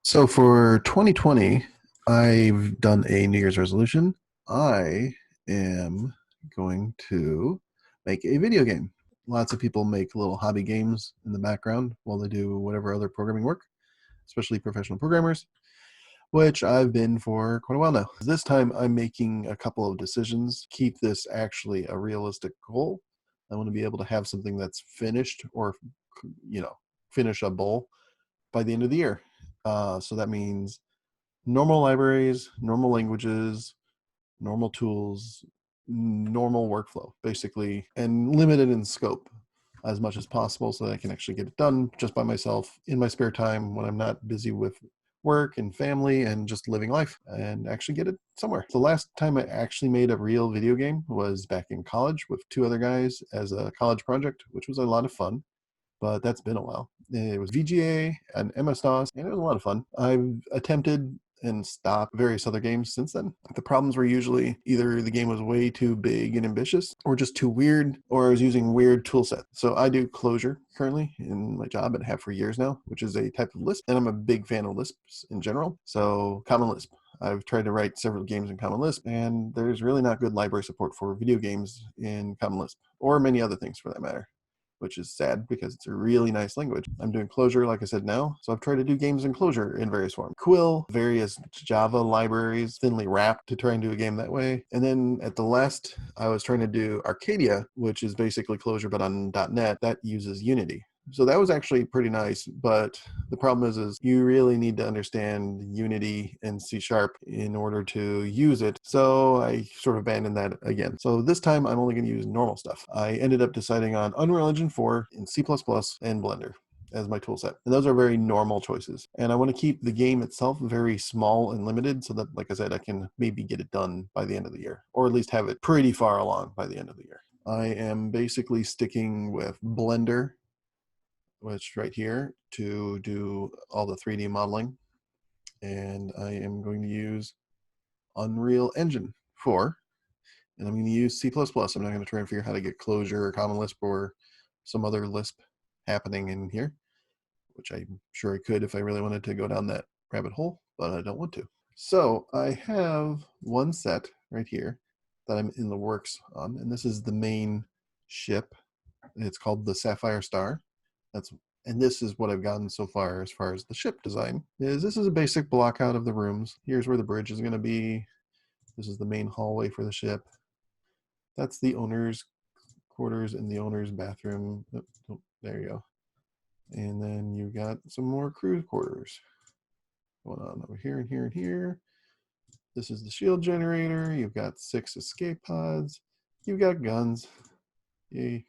So for 2020, I've done a New Year's resolution. I am going to make a video game. Lots of people make little hobby games in the background while they do whatever other programming work, especially professional programmers, which I've been for quite a while now. This time I'm making a couple of decisions. Keep this actually a realistic goal. I want to be able to have something that's finished or, you know, finishable by the end of the year. So that means normal libraries, normal languages, normal tools, normal workflow, basically, and limited in scope as much as possible so that I can actually get it done just by myself in my spare time when I'm not busy with work and family and just living life and actually get it somewhere. The last time I actually made a real video game was back in college with two other guys as a college project, which was a lot of fun, but that's been a while. It was VGA and MS-DOS, and it was a lot of fun. I've attempted and stopped various other games since then. The problems were usually either the game was way too big and ambitious, or just too weird, or I was using weird tool sets. So I do Clojure currently in my job and have for years now, which is a type of Lisp, and I'm a big fan of Lisps in general. So Common Lisp. I've tried to write several games in Common Lisp, and there's really not good library support for video games in Common Lisp, or many other things for that matter, which is sad because it's a really nice language. I'm doing Clojure, like I said, now. So I've tried to do games in Clojure in various forms. Quill, various Java libraries, thinly wrapped to try and do a game that way. And then at the last, I was trying to do Arcadia, which is basically Clojure, but on .NET that uses Unity. So that was actually pretty nice, but the problem is you really need to understand Unity and C# in order to use it. So I sort of abandoned that again. So this time I'm only going to use normal stuff. I ended up deciding on Unreal Engine 4 in C++ and Blender as my tool set. And those are very normal choices. And I want to keep the game itself very small and limited so that, like I said, I can maybe get it done by the end of the year, or at least have it pretty far along by the end of the year. I am basically sticking with Blender, which right here, to do all the 3D modeling. And I am going to use Unreal Engine 4, and I'm going to use C++. I'm not going to try and figure out how to get Clojure or Common Lisp or some other Lisp happening in here, which I'm sure I could if I really wanted to go down that rabbit hole, but I don't want to. So I have one set right here that I'm in the works on, and this is the main ship. It's called the Sapphire Star. And this is what I've gotten so far as the ship design. This is a basic block out of the rooms. Here's where the bridge is going to be. This is the main hallway for the ship. That's the owner's quarters and the owner's bathroom. Oh, there you go. And then you've got some more crew quarters going on over here and here and here. This is the shield generator. You've got 6 escape pods. You've got guns. Yay.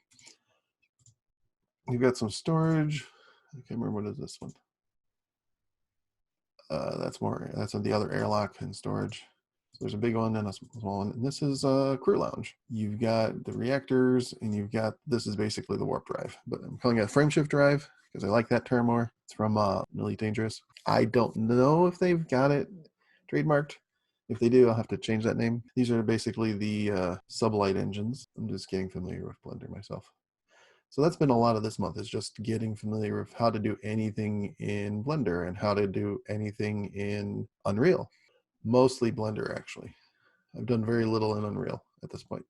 You've got some storage. I can't remember, what is this one? That's on the other airlock and storage. So there's a big one and a small one. And this is a crew lounge. You've got the reactors, and you've got, this is basically the warp drive, but I'm calling it a frameshift drive because I like that term more. It's from Really Dangerous. I don't know if they've got it trademarked. If they do, I'll have to change that name. These are basically the sublight engines. I'm just getting familiar with Blender myself. So that's been a lot of this month, is just getting familiar with how to do anything in Blender and how to do anything in Unreal. Mostly Blender, actually. I've done very little in Unreal at this point.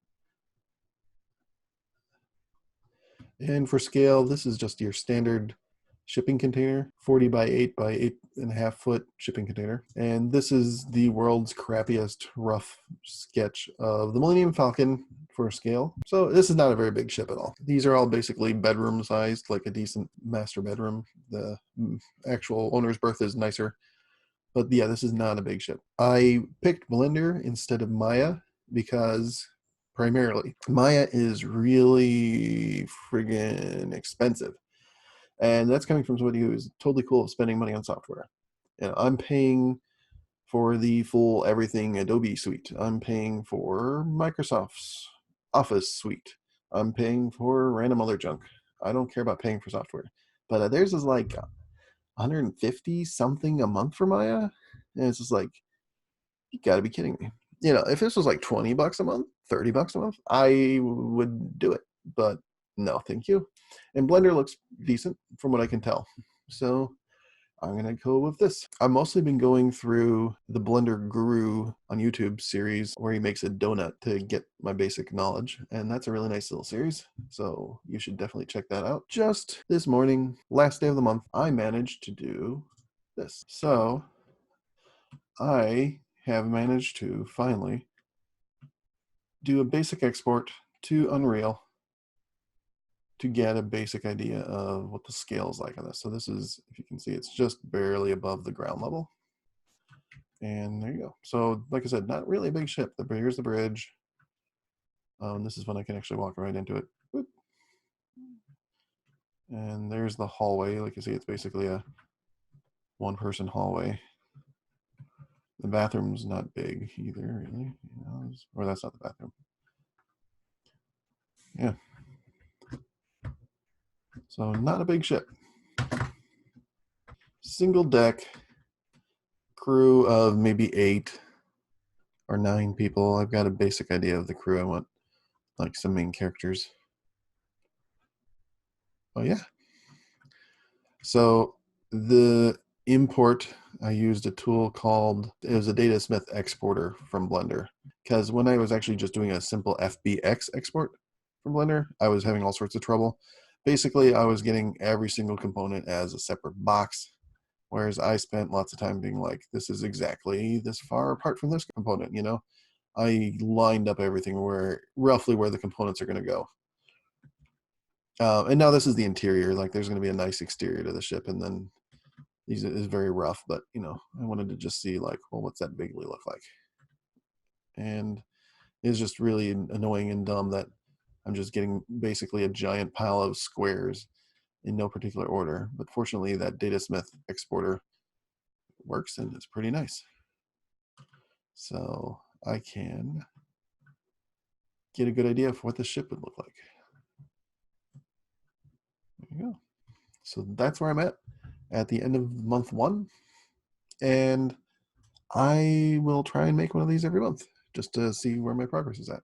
And for scale, this is just your standard shipping container, 40 by 8 by 8.5 foot shipping container. And this is the world's crappiest rough sketch of the Millennium Falcon for scale. So this is not a very big ship at all. These are all basically bedroom sized, like a decent master bedroom. The actual owner's berth is nicer. But yeah, this is not a big ship. I picked Blender instead of Maya because primarily Maya is really friggin' expensive. And that's coming from somebody who is totally cool of spending money on software. And I'm paying for the full everything Adobe suite. I'm paying for Microsoft's Office suite. I'm paying for random other junk. I don't care about paying for software. But theirs is like 150 something a month for Maya. And it's just like, you gotta be kidding me. You know, if this was like 20 bucks a month, 30 bucks a month, I would do it. But no, thank you. And Blender looks decent from what I can tell. So I'm gonna go with this. I've mostly been going through the Blender Guru on YouTube series where he makes a donut to get my basic knowledge, and that's a really nice little series, so you should definitely check that out. Just this morning, last day of the month, I managed to do this. So I have managed to finally do a basic export to Unreal to get a basic idea of what the scale is like on this. So this is, if you can see, it's just barely above the ground level. And there you go. So like I said, not really a big ship. Here's the bridge. This is when I can actually walk right into it. Whoop. And there's the hallway. Like you see, it's basically a one-person hallway. The bathroom's not big either, really. Or that's not the bathroom. Yeah. So not a big ship. Single deck, crew of maybe 8 or 9 people. I've got a basic idea of the crew. I want like some main characters. Oh yeah. So the import, I used a tool called, it was a Datasmith exporter from Blender. Because when I was actually just doing a simple FBX export from Blender, I was having all sorts of trouble. Basically, I was getting every single component as a separate box, whereas I spent lots of time being like, this is exactly this far apart from this component, you know? I lined up everything roughly where the components are going to go. And now this is the interior. Like there's going to be a nice exterior to the ship, and then these is very rough. But you know, I wanted to just see like, well, what's that bigly look like? And it's just really annoying and dumb that I'm just getting basically a giant pile of squares in no particular order. But fortunately, that Datasmith exporter works, and it's pretty nice. So I can get a good idea of what the ship would look like. There you go. So that's where I'm at the end of month 1. And I will try and make one of these every month just to see where my progress is at.